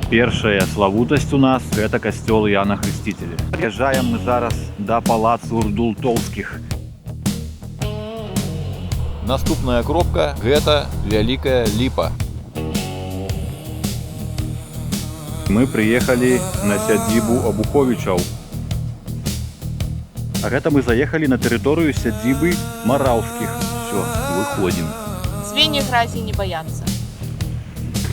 Першая славутасць у нас гэта касцёл Яна Хрысціцеля. Прыязджаем мы зараз да палацу Урдултоўскіх. Наступная кропка – гэта Вялікая Ліпа. Мы прыехалі на сядзібу Абуховічаў. А гэта мы заехалі на тэрыторыю сядзібы Мараўскіх. Всё, выходзім. Звенья грязи не боятся.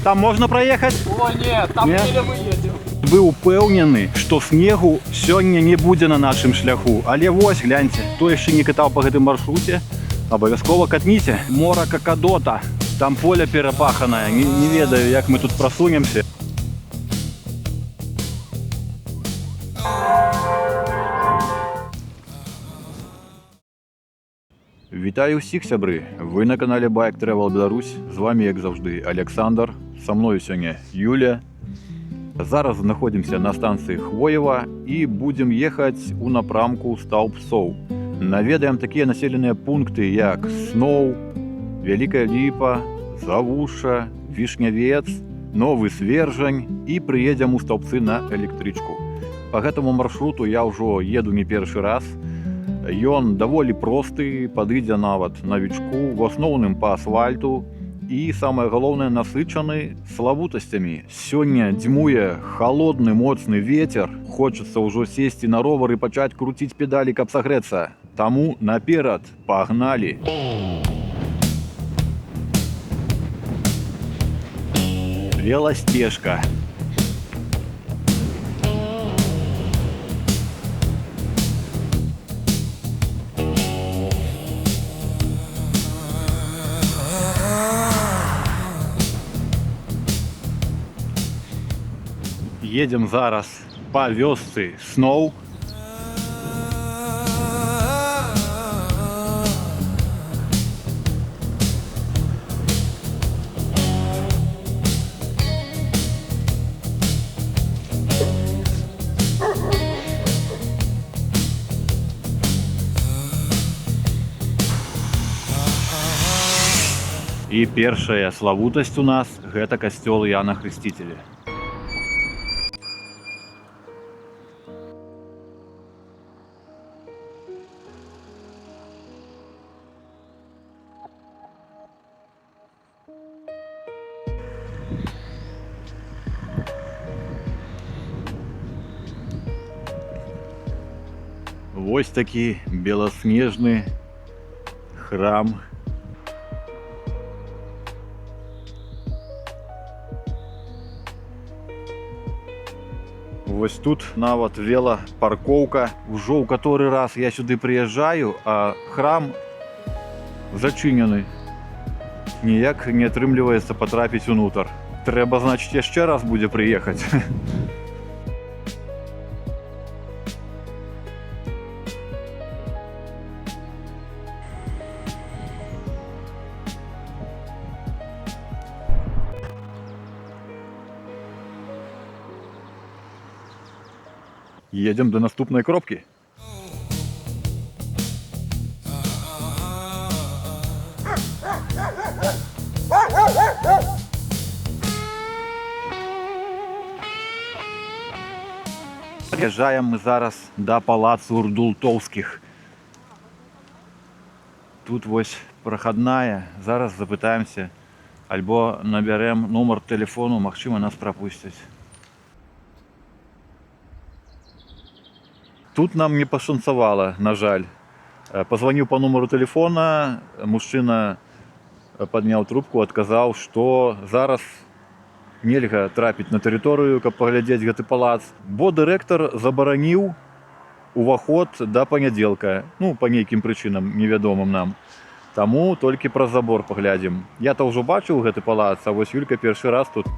Там можна праехаць? О, нет, там еле мы едем. Быў упэўнены, што снегу сёння не будзе на нашым шляху. Але вось, гляньце, хто яшчэ не катаў па гэтым маршруце, абавязкова катніце. Мора Какадота. Там поле перапаханае. Не ведаю, як мы тут прасунемся. Вітаю ўсіх, сябры! Вы на канале Bike Travel Беларусь. З вами, як заўжды, Александр. Са мною сёння Юля. Зараз знаходзімся на станцыі Хвоева і будзем ехаць у напрамку Стаўбцоў. Наведаем такія населеныя пункты, як Сноў, Вялікая Ліпа, Завуша, Вішнявец, Новы Свержань і прыедзем у Стаўбцы на электрычку. Па гэтаму маршруту я ўжо еду не першы раз. Ён даволі просты, падыдзе нават навічку, в асноўным па асфальту і, самае галоўнае, насычаны славутасцямі. Сёння дзьмуе халодны моцны вецер, хочацца ўжо сесці на ровар і пачаць круціць педалі, каб сагрэцца. Таму наперад, пагналі! Веласцежка. Едем зараз па вёсцы Сноў. І першая славутасць у нас гэта касцёл Яна Хрысціцеля. Вось такі беласнежны храм. Вось тут нават велапаркоўка. Ужо ў каторы раз я сюды прыязджаю, а храм зачынены. Ніяк не атрымліваецца патрапіць унутр. Трэба, значыць, яшчэ раз будзе прыехаць. Едем до наступной кропки. Прыязджаем мы зараз да палацу Урдултоўскіх. Тут вось прахадная. Зараз запытаемся, альбо набярэм нумар тэлефону, магчыма, нас прапусцяць. Тут нам не пашанцавала, на жаль. Позвонил по номеру телефона, мужчына падняў трубку, адказаў, што зараз нельга трапіць на тэрыторыю, каб паглядзець гэты палац, бо дырэктар забараніў уваход да панядзелка. Ну, па нейкім прычынам, невядомым нам. Таму толькі праз забор паглядзім. Я-то ўжо бачыў гэты палац, а вось Юлька першы раз тут.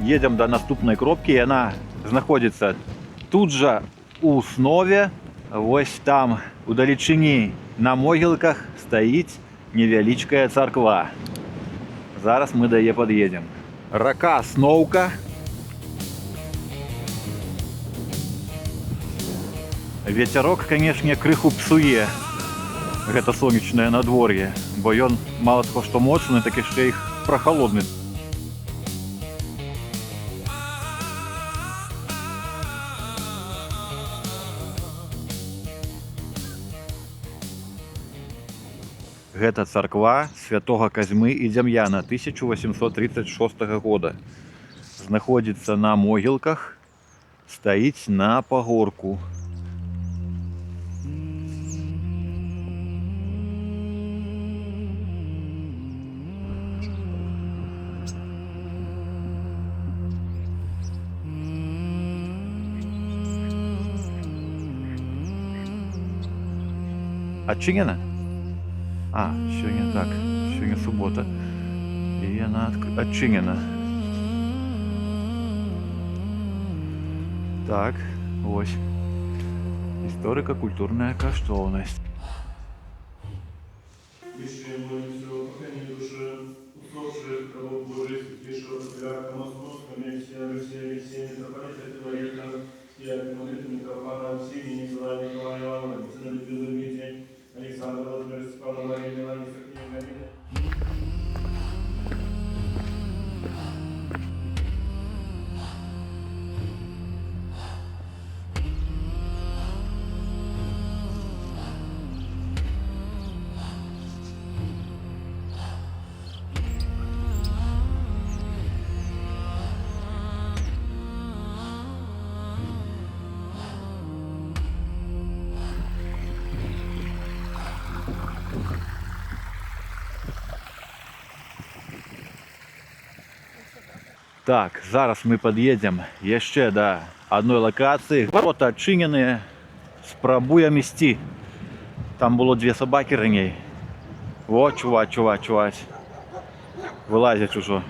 едем до наступной кропки, и она знаходится тут же у Снове. Ось там у далечыні на могілках стаіць невялічкая царква. Зараз мы да яе пад'едзем. Рака Сноўка. Вецярок, канешне, крыху псуе гэта сонечнае надвор'е, бо ён мала таго што моцны, так яшчэ іх прахалодны. Гэта царква святога Казьмы і Дзям'яна 1836 года. Знаходзіцца на могілках, стаіць на пагорку. Адчынена? А, сёння так, сёння субота, і яна адчынена. Так, ось, историка-культурная каштоўнасць. Высшее молимся о поколении души, усопших, кого Божий, святейшего патриарха Московского, Алексея Алексея, митрополита Филарета, и архимандрита Митрофана Арсения, Николая Николая Ивановна, сына Людмилы Дмитрия, Александра Владимира Степана Марии Мелании, Сергея Галины. Так, зараз мы пад'едзем яшчэ да адной лакацыі. Ворота адчыненыя, спрабуем ісці. Там было две сабакі раней. О, чуваць. Вылазяць ужо.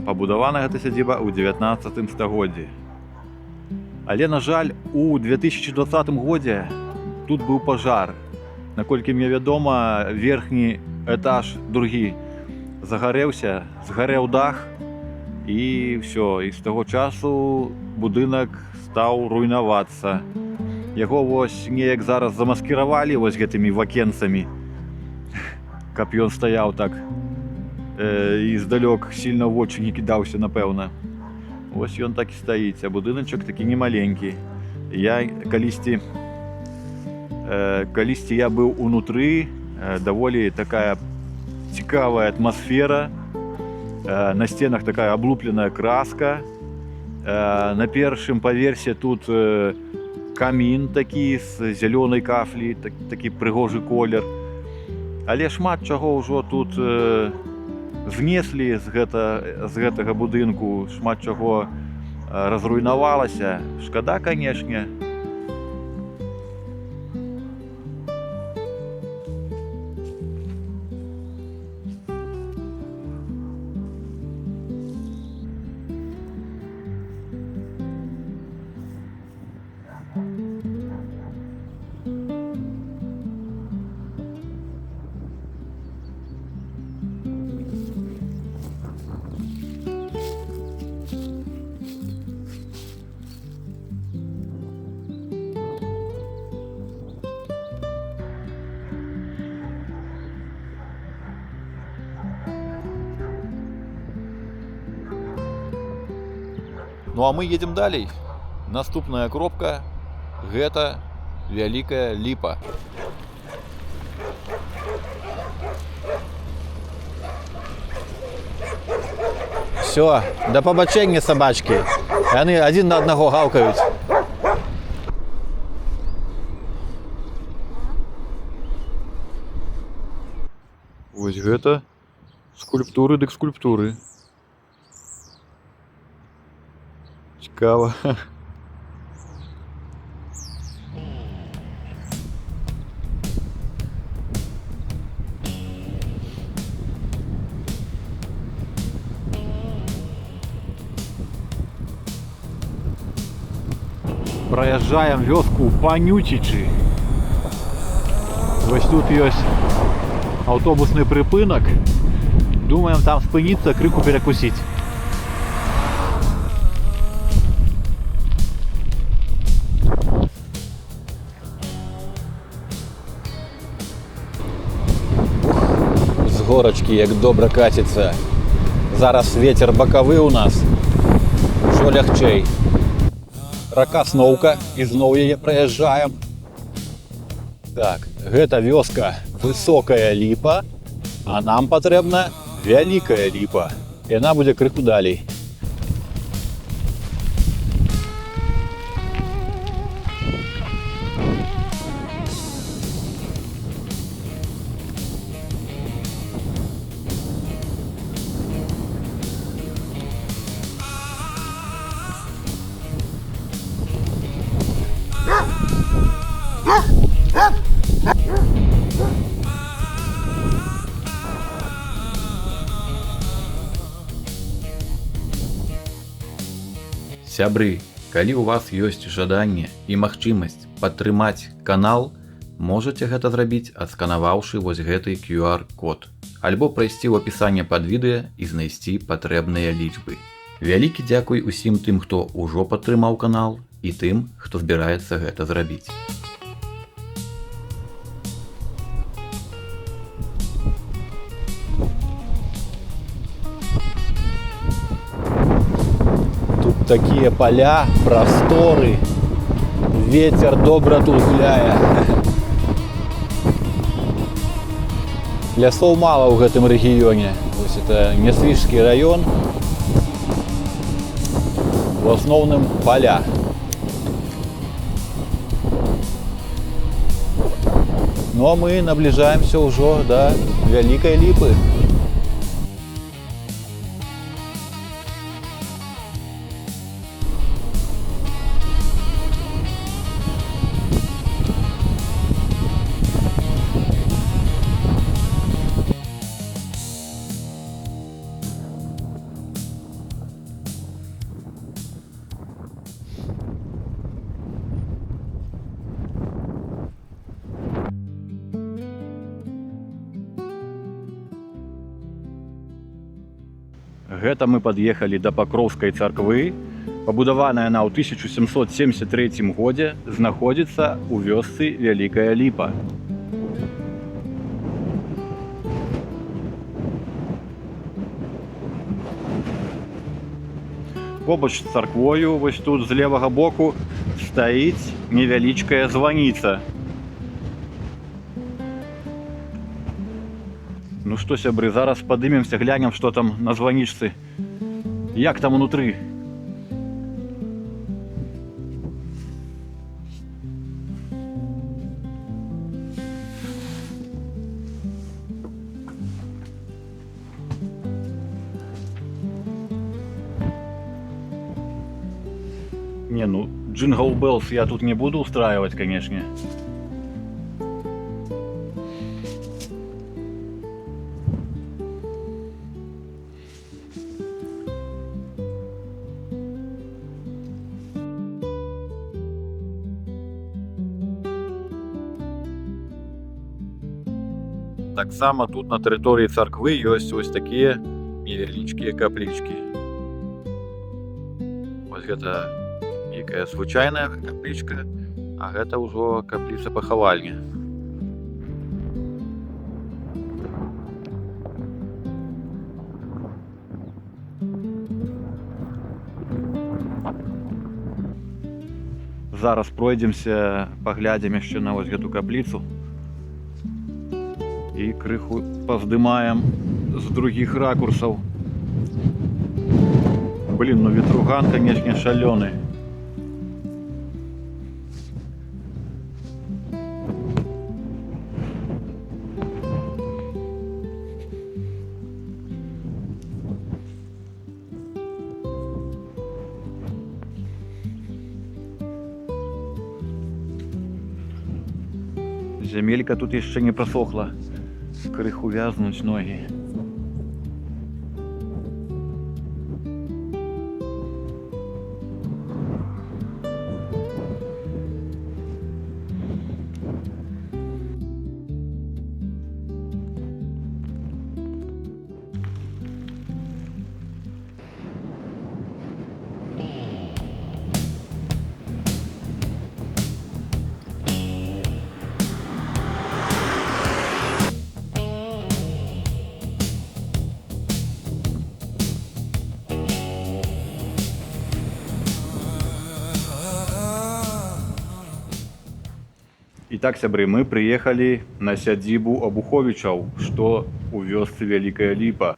Пабудавана гэта сядзіба ў 19 стагоддзі. Але, на жаль, у 2020 годзе тут быў пажар. Наколькі мне вядома, верхні этаж, другі, загарэўся, згарэў дах, і ўсё. І з таго часу будынак стаў руйнавацца. Яго вось неяк зараз замаскіравалі вось гэтымі вакенцамі, каб ён стаяў так і здалёк сильно в вочы не кідаўся, напэўна. Вось ён так і стаіць, а будыначак такі немаленькі. Я калісьці я быў унутры, даволі такая цікавая атмасфера. На сценах такая аблупленая краска. На першым паверсе тут камін такі з зялёнай кафлі, такі прыгожы колер. Але шмат чаго ўжо тут знеслі з гэтага будынку, шмат чаго разруйнавалася. Шкада, канешне. Ну а мы едем далей. Наступная кропка – гэта Вялікая Ліпа. Все, да побачення собачки. Яны один на одного гавкаюць. Вось гэта скульптуры дык скульптуры. Цікава. Праязджаем вёску Панючичы. Вось тут ёсць аўтобусны прыпынак. Думаем там спыніцца, крыху перакусіць. З горачкі як добра каціцца. Зараз вецер бакавы ў нас. Ужо лягчэй. Рака Сноўка, і зноў яе праязджаем. Так, гэта вёска Высокая Ліпа, а нам патрэбна Вялікая Ліпа. Яна будзе крыху далей. Сябры, калі ў вас ёсць жаданне і магчымасць падтрымаць канал, можаце гэта зрабіць, адсканаваўшы вось гэты QR-код, альбо прайсці ў апісанне пад відэа і знайсці патрэбныя лічбы. Вялікі дзякуй усім тым, хто ўжо падтрымаў канал, і тым, хто збіраецца гэта зрабіць. Такія поля, прасторы, ветер добра тут гуляе. Лясоў мала ў гэтым рэгіёне. Вось это Нясвіжскі раён. У асноўным поля. Ну а мы набліжаемся ўжо да Вялікай Ліпы. Гэта мы пад'ехалі да Пакроўскай царквы. Пабудаваная яна ў 1773 годзе, знаходзіцца ў вёсцы Вялікая Ліпа. Побач з царквою, вось тут з левага боку, стаіць невялічкая званіца. Ну што, сябры, зараз падымемся, глянем, што там на званічцы. Як там унутры? Не, ну, Jingle Bells я тут не буду устраивать, конечно. Таксама тут на тэрыторыі царквы ёсць вось такія невялічкія каплічкі. Вось гэта некая звычайная каплічка, а гэта ўжо капліца-пахавальня. Зараз пройдземся, паглядзім яшчэ на вось гэту капліцу. І крыху паздымаем з другіх ракурсаў. Блин, ну ветруган, конечно, шаленый. Земелька тут еще не просохла. Крыху вязнуть ноги. Итак, сябры, мы приехали на сядзібу Абуховичаў, што у вёсцы Вялікая Ліпа.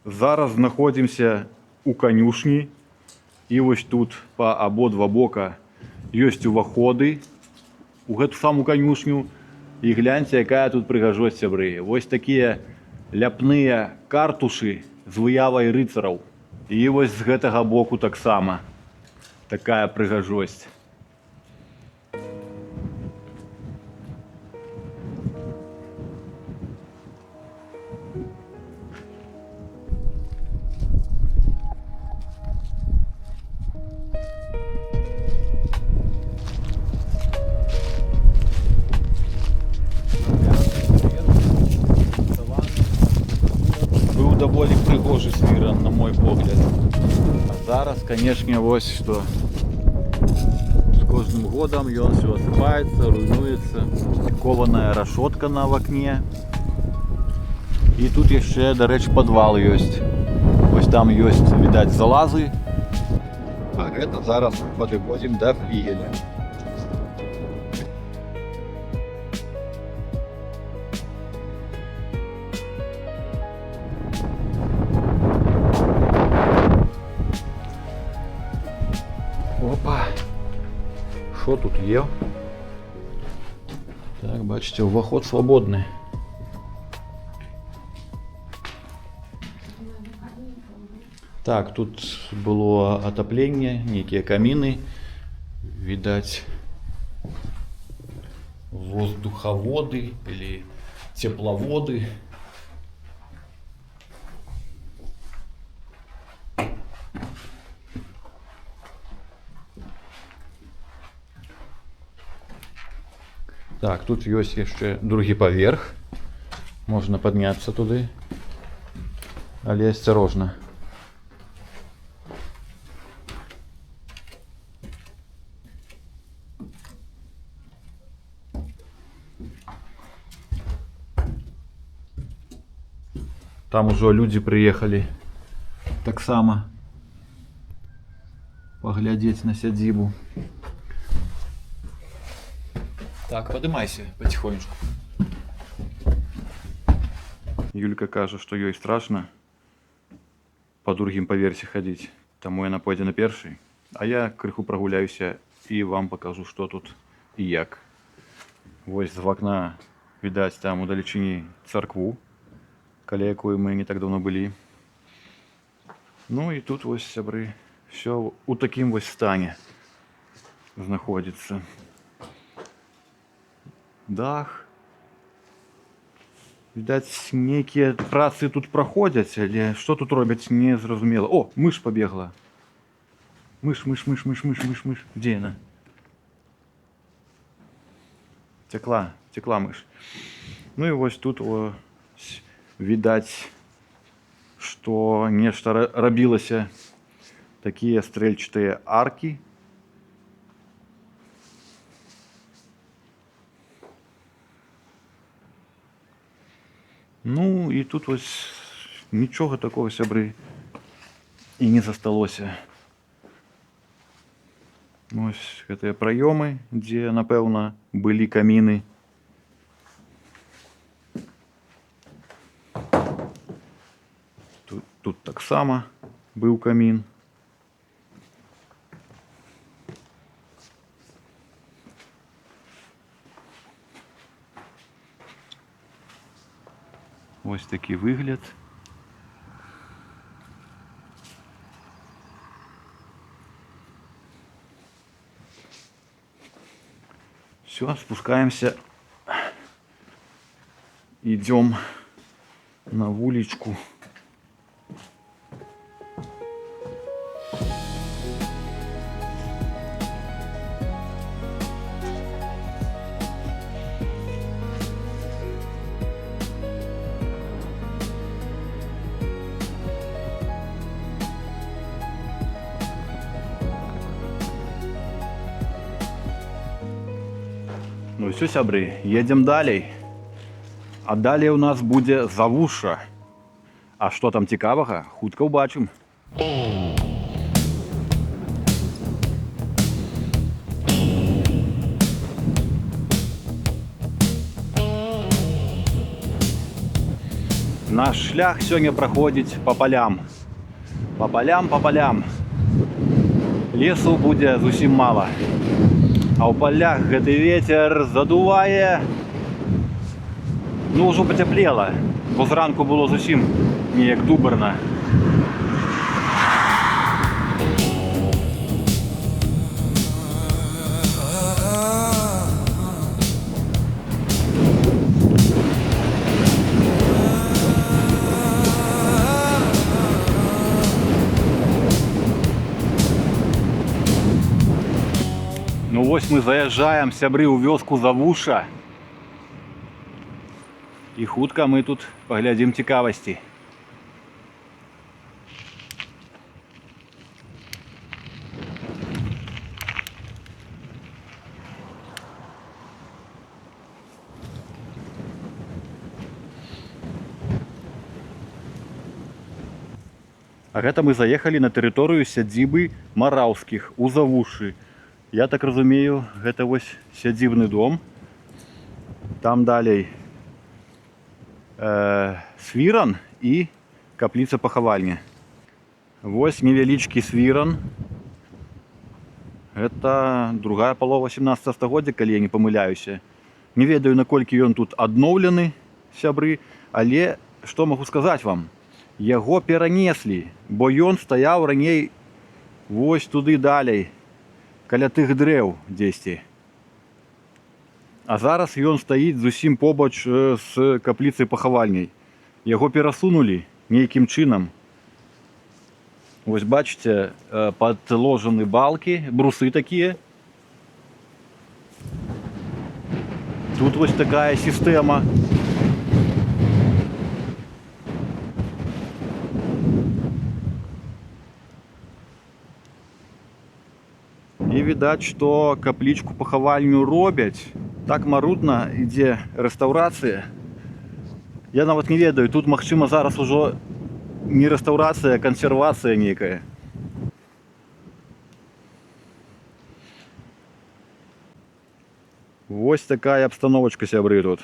Зараз знаходзімся у канюшні, і вось тут па абодва бока ёсць уваходы у гэту саму канюшню. І гляньце, якая тут прыгажосць, сябры. Вось такія ляпныя картушы з выявай рыцараў. І вось з гэтага боку таксама такая прыгажосць. Быў даволі прыгожы свіран, на мой погляд. А зараз, канешне, вось што. З кожным годам ён все асыпаецца, руйнуецца. Кованая рашотка на вакне. І тут яшчэ, дарэчы, падвал ёсць. Вось там ёсць, відаць, залазы. А гэта зараз падыходзім да флігеля. Опа! Що тут є? Так, бачите, уваход свободний. Так, тут было отопление, некие камины, видать, воздуховоды или тепловоды. Так, тут есть еще другий поверх, можно подняться туды, але осторожно. Там уже люди приехали так само поглядеть на сядзібу. Так, поднимайся потихонечку. Юлька каже, что ей страшно по другим поверсе ходить, тому яна пойдзе на перший. А я крыху прогуляюся и вам покажу, что тут и як. Вось з вакна видать там удалечині церкву, каля якой мы не так давно были. Ну и тут вось, сябры, все у таким вось стане знаходится. Дах. Відаць, нейкія працы тут праходзяць, але што тут робяць, не зразумела. О, мыш побегла. Мыш. Где яна? Текла мыш. Ну і вось тут відаць, што нешта рабілася. Такія стрэльчатыя аркі. Ну і тут ось нічога такого, сябры, і не засталося. Ось гэтыя праёмы, дзе, напэўна, былі каміны. Тут таксама быў камін. Ось такий вигляд. Все, спускаемся. Идем на вуличку. Ну все, сябры, едем далей. А далее у нас буде Завуша. А що там цікавого, хутка побачимо. Наш шлях сьогодні проходить по полям. По полям, по полям. Лесу буде зовсім мало. А у полях гэты ветер задувае. Ну, уже потеплело, бо зранку було зовсім ніяк дубарно. Ну ось ми заїжджаємо, сябри, у вёску Завуша. І хутка ми тут поглядім цікавості. А гэта мы заехалі на тэрыторыю сядзібы Мараўскіх у Завушы. Я так разумею, гэта вось сядзібны дом. Там далей свіран і капліца пахавальня. Вось невялічкі свіран. Гэта другая палова 17 стагоддзя, калі я не памыляюся. Не ведаю, наколькі ён тут адноўлены, сябры, але што магу сказаць вам? Яго перанеслі, бо ён стаяў раней вось туды далей, каля тых дрэў дзесьці. А зараз ён стаіць зусім побач з капліцай пахавальняй. Яго перасунулі нейкім чынам. Вось бачыце, падложаны балкі, брусы такія. Тут вось такая сістэма. І відаць, што каплічку пахавальню робяць. Так марудна ідзе рэстаўрацыя. Я нават не ведаю, тут, магчыма, зараз ужо не рэстаўрацыя, а кансервацыя нейкая. Вось такая абстановачка, сябры, тут.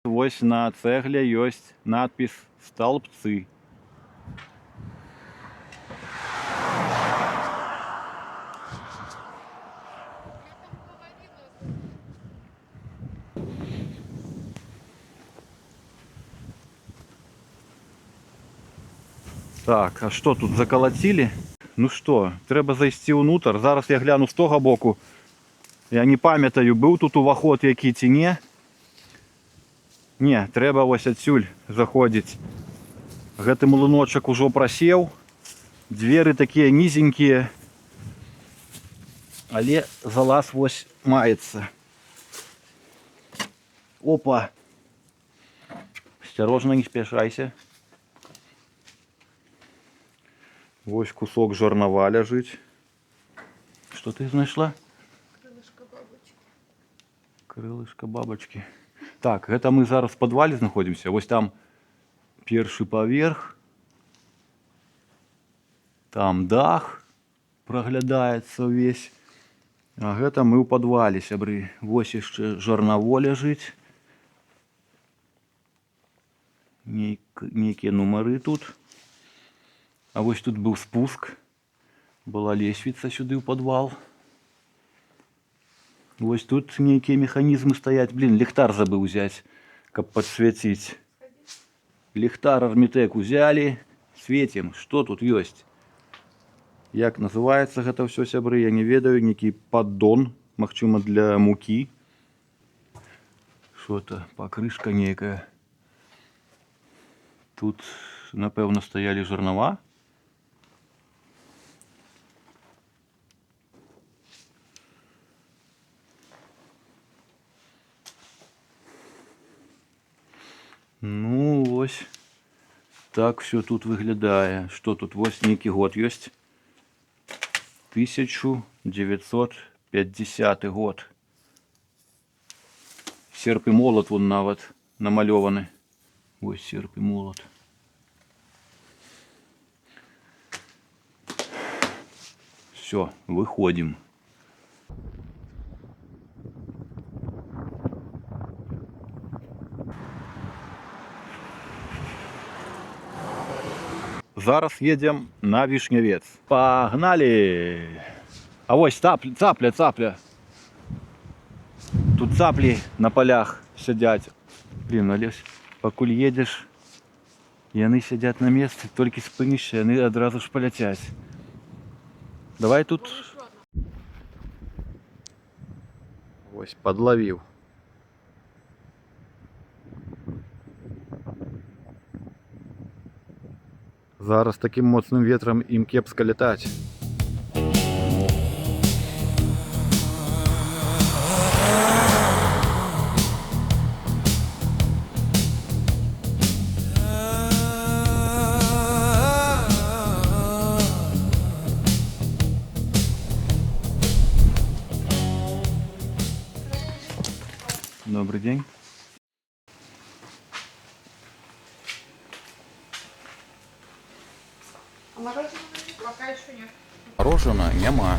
Вось на цэгле ёсць надпіс «Столбцы». Так, а што тут закалацілі? Ну што, трэба зайсці ўнутр. Зараз я гляну з того боку. Я не памятаю, быў тут уваход які ці не. Не, трэба вось адсюль заходзіць. Гэты млыночак ужо прасеў. Дзверы такія нізенькія. Але залаз вось маецца. Опа! Асцярожна, не спяшайся. Вось кусок жарнава ляжыць. Што ты знайшла? Крылышко бабочки. Крылышко бабочки. Так, гэта мы зараз в падвале знаходзімся. Вось там першы паверх. Там дах. праглядаецца ўвесь. А гэта мы ў падвале, сябры. Вось яшчэ жарнаво ляжыць. Нейкія нумары тут. А вось тут быў спуск. Была лесвіца сюды ў падвал. Вось тут нейкія механізмы стаяць. Блин, ліхтар забыў узяць, каб падсвяціць. Ліхтар Армітэк узялі. Светім. Што тут ёсць? Як называецца гэта ўсё, сябры, я не ведаю. Нейкі паддон, магчыма, для мукі. Што-то, пакрышка нейкая. Тут, напэўна, стаялі жарнава. Ну, вось так все тут выглядае. Што тут? Вось нейкі год ёсць. 1950 год. Серп і молот вон нават намалёваны. Вось серп і молот. Все, выходим. Зараз едем на Вишневец. Погнали! А вось цапля. Тут цаплі на полях сядзяць. Блин, Олесь, пакуль едзеш, яны сядзяць на месцы, толькі спынішся, яны адразу ж паляцяць. Давай тут. Вось, подловіў. Зараз таким моцным ветрам ім кепска лятаць. Добрый день. А мороженое пока еще нет. Мороженого нема.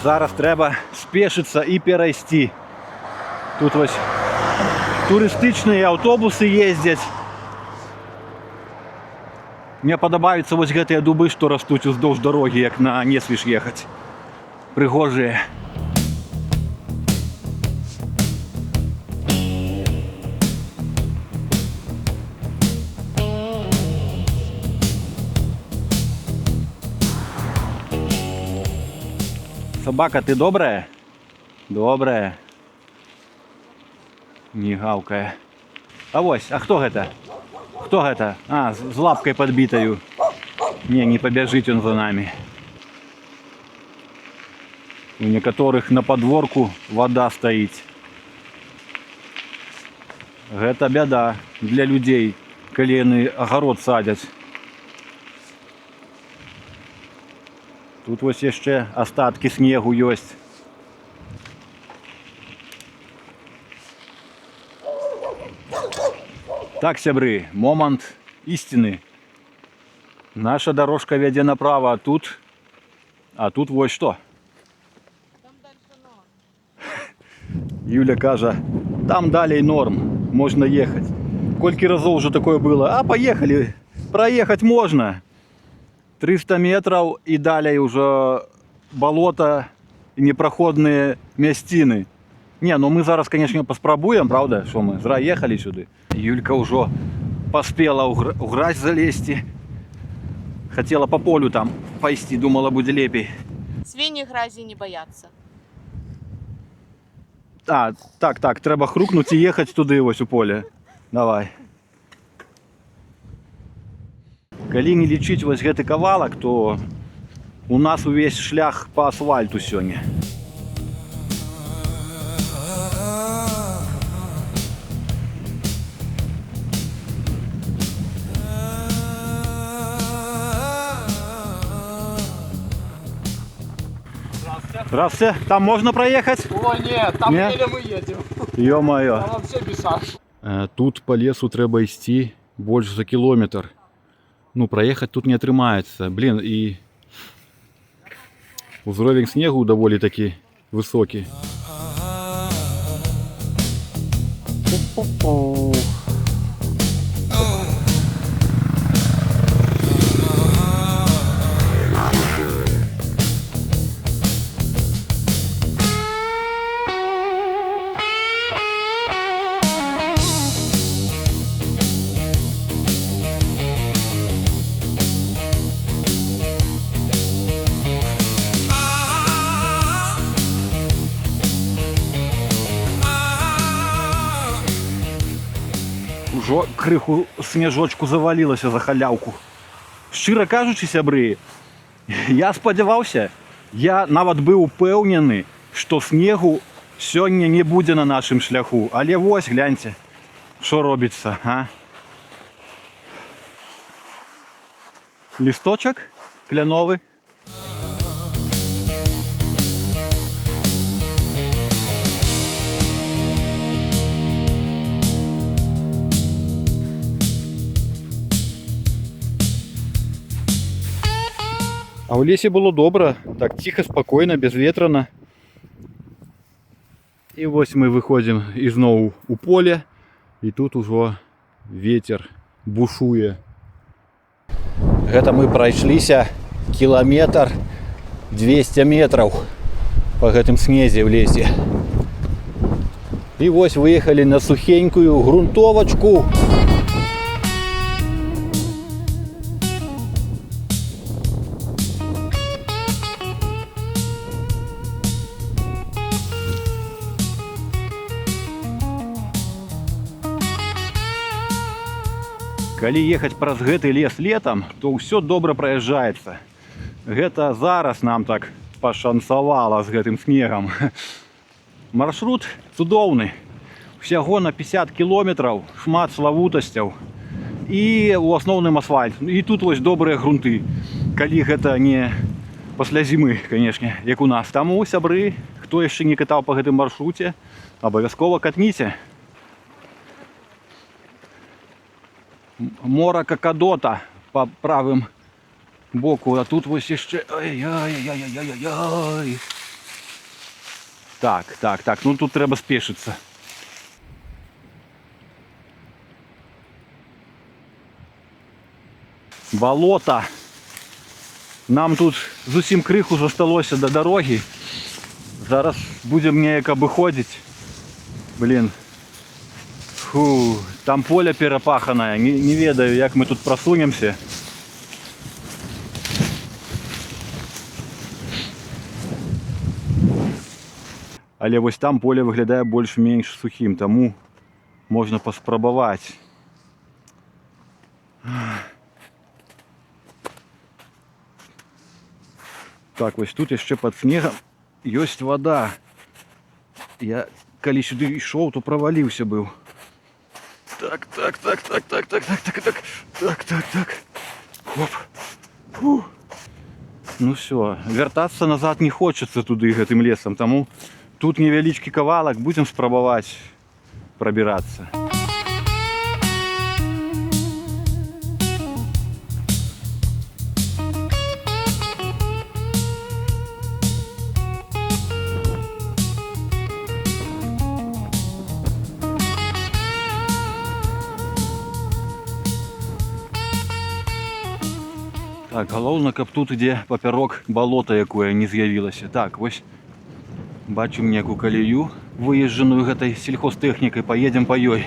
Зараз треба спешиться і перайсці. Тут ось турыстычныя аўтобусы ездзяць. Мне падабаюцца вось гэтыя дубы, што растуць уздоўж дарогі, як на Несвіж ехаць. Прыгожыя. Собака, ты добрая? Добрая. Не гавкая. А вось, а хто гэта? Хто гэта? А, з лапкай падбітаю. Не пабяжыць ён за нами. У некаторых на падворку вода стаіць. Гэта бяда для людзей, калі яны агарод садзяць. Тут вось яшчэ астаткі снегу ёсць. Так, сябры, момант ісціны. Наша дорожка вядзе направо, а тут вось што. Там дальше норм. Юля кажа, там далей норм, можна ехаць. Колькі разоў уже такое было? А, поехали, проехать можно. 300 метров и далее уже болото и непроходные мясціны. Не, ну мы зараз, конечно, паспрабуем, правда, что мы зра ехали сюды. Юлька уже поспела у гразь залезти. Хотела по полю там пойти, думала, будет лепей. Свиньи грязи не боятся. Так, треба хрукнути і їхати туди ось у поле. Давай. Калі не лічыць вось гэты кавалак, то у нас увесь шлях по асфальту сёння. Здравствуйте. Там можно проехать? О, нет, там Нет? еле мы едем. Ё-моё. Там вообще без шаш. Тут по лесу треба ісці больш за кілометр. Ну, праехаць тут не атрымаецца. Блин, і узровень снегу даволі такі высокі. Ужо крыху снежочку завалілася за халявку. Шчыра кажучы, сябры, я спадзяваўся, я нават быў упэўнены, што снегу сёння не будзе на нашым шляху. Але вось, гляньце, што робіцца, а? Лісточак кляновы. А ў лесе было добра, так ціха, спакойна, безветрана. І вось мы выходзім ізноў у поле, і тут ужо ветер бушуе. Гэта мы прайшліся кіламетр 200 метраў па гэтым снезе ў лесе. І вось выехалі на сухенькую грунтовачку. Калі ехаць праз гэты лес летам, то ўсё добра праязджаецца. Гэта зараз нам так пашанцавала з гэтым снегам. Маршрут цудоўны. Усяго на 50 кіложметраў, шмат славутасцяў. І ў асноўным асфальт. І тут вось добрыя грунты. Калі гэта не пасля зімы, канешне, як у нас. Таму, сябры, хто яшчэ не катаў па гэтым маршруце, абавязкова катніце. Мора Какадота по правым боку, а тут вось яшчэ... Ай-яй-яй-яй-яй-яй. Так, ну тут трэба спешыцца. Балота. Нам тут зусім крыху засталося да дарогі. Зараз будзем неяк абыходзіць. Блин. Фу, там поле перапаханае, не ведаю, як мы тут прасунемся. Але вось там поле выглядае больш-менш сухім, таму можна паспрабаваць. Так, вось тут яшчэ пад снегам ёсць вада. Я калі сюды ішоў, то праваліўся быў. Так. Хоп. Фу. Ну все, вяртацца назад не хочацца туды гэтым лесам, таму тут невялічкі кавалак, будзем спрабаваць прабірацца. Так, галоўна, каб тут ідзе папярок балота, якое не з'явілася. Так, вось бачым некую калею, выезджаную гэтай сельхозтэхнікай, паедзем па ёй.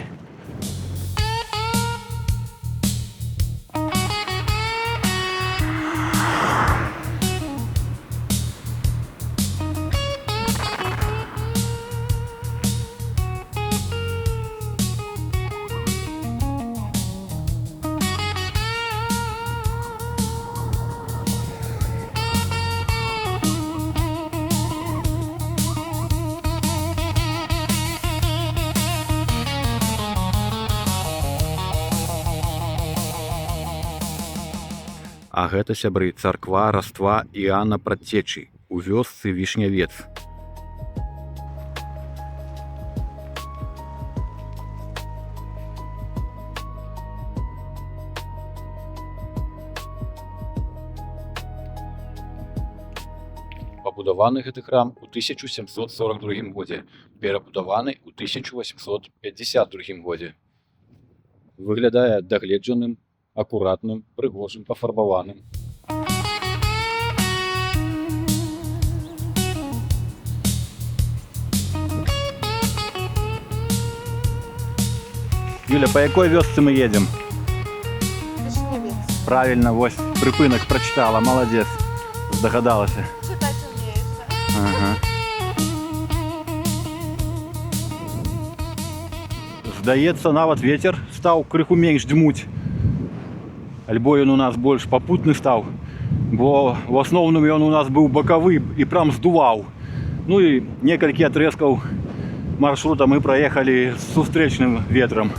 А гэта, сябры, царква Раства Іана Прадцечы у вёсцы Вішнявец. Пабудаваны гэты храм у 1742 годзе, перабудаваны ў 1852 годзе. Выглядае дагледжаным, акуратным, прыгожым, пафарбаваным. Юля, по якой вёсцы мы едем? Вишневец. Правильно, вось прыпынак прачытала, маладзец, здагадалася. Читать умеешь. Ага. Здаецца, нават вецер стаў крыху менш дзьмуць. Альбо ён у нас больш папутны стаў, бо в асноўным ён у нас быў бакавы і прям здуваў. Ну і некалькі адрэзкаў маршрута мы праехалі з сустрэчным ветрам.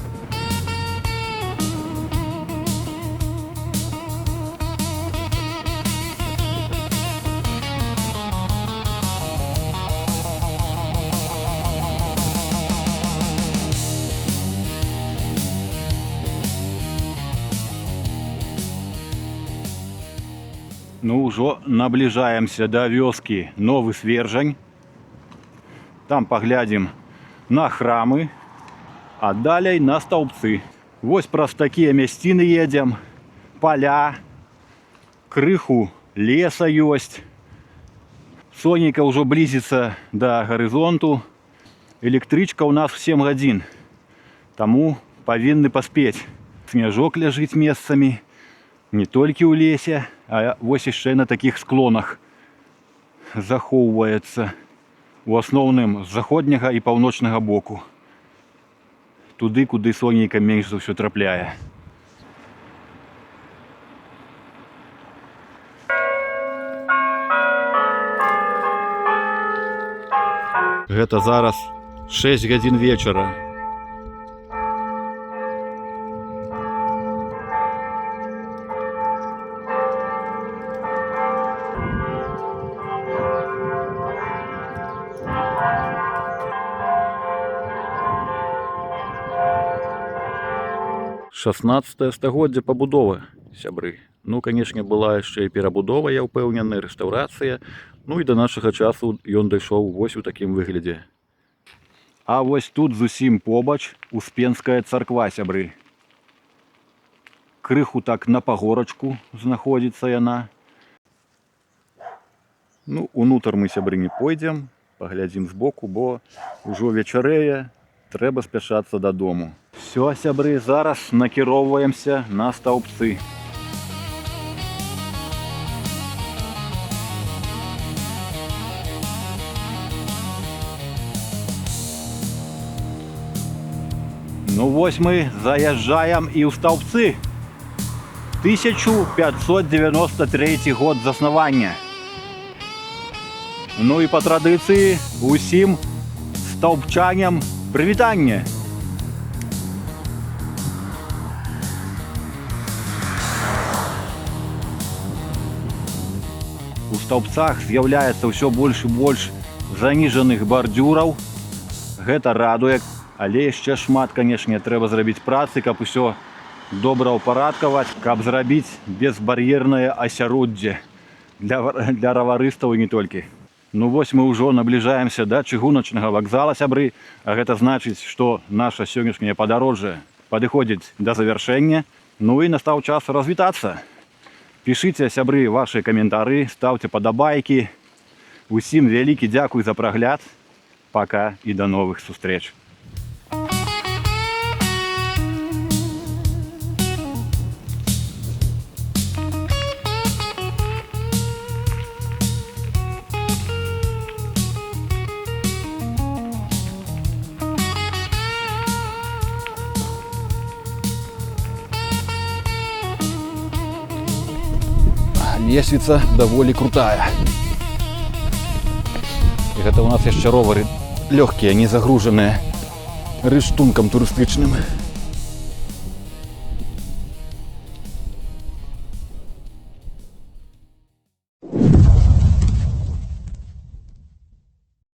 Ну, ўжо набліжаемся да вёскі Новы Свержань. Там паглядзім на храмы, а далей на стаўбцы. Вось праз такія мясціны едзем, паля, крыху леса ёсць. Сонейка ўжо блізіцца да гарызонту. Электрычка ў нас в 7 гадзін, таму павінны паспець. Сняжок ляжыць месцамі, не толькі ў лесе, а вось яшчэ на такіх склонах захоўваецца. У асноўным з заходняга і паўночнага боку. Туды, куды сонейка менш за ўсё трапляе. Гэта зараз 6 гадзін вечара. Шаснаццатае стагоддзе пабудовы, сябры. Ну, канешне, была яшчэ і перабудова, я ўпэўнены, рэстаўрацыя. Ну і да нашага часу ён дайшоў вось у такім выглядзе. А вось тут зусім побач Успенская царква, сябры. Крыху так на пагорачку знаходзіцца яна. Ну, унутр мы, сябры, не пойдзем, паглядзім збоку, бо ўжо вечарэе, трэба спяшацца дадому. Всё, сябры, зараз накіроўваемся на стаўбцы. Ну вось мы заязджаем і ў стаўбцы. 1593 год заснавання. Ну і па традыцыі усім стаўбчаням прывітанне. У стаўбцах з'яўляецца ўсё больш і больш заніжаных бардзюраў. Гэта радуе, але яшчэ шмат, канешне, трэба зрабіць працы, каб усё добра ўпарадкаваць, каб зрабіць безбар'ернае асяроддзе для раварыстаў і не толькі. Ну вось мы ўжо набліжаемся да чыгуначнага вакзала, сябры, а гэта значыць, што наша сённяшняе падарожжа падыходзіць да завяршэння. Ну і настаў час развітацца. Пішыце, сябры, вашы каментары, стаўце падабайкі. Усім вялікі дзякуй за прагляд. Пака і да новых сустрэч. Лесвіца даволі крутая. І гэта ў нас яшчэ ровары лёгкія, не загружаныя рыштункам турыстычным.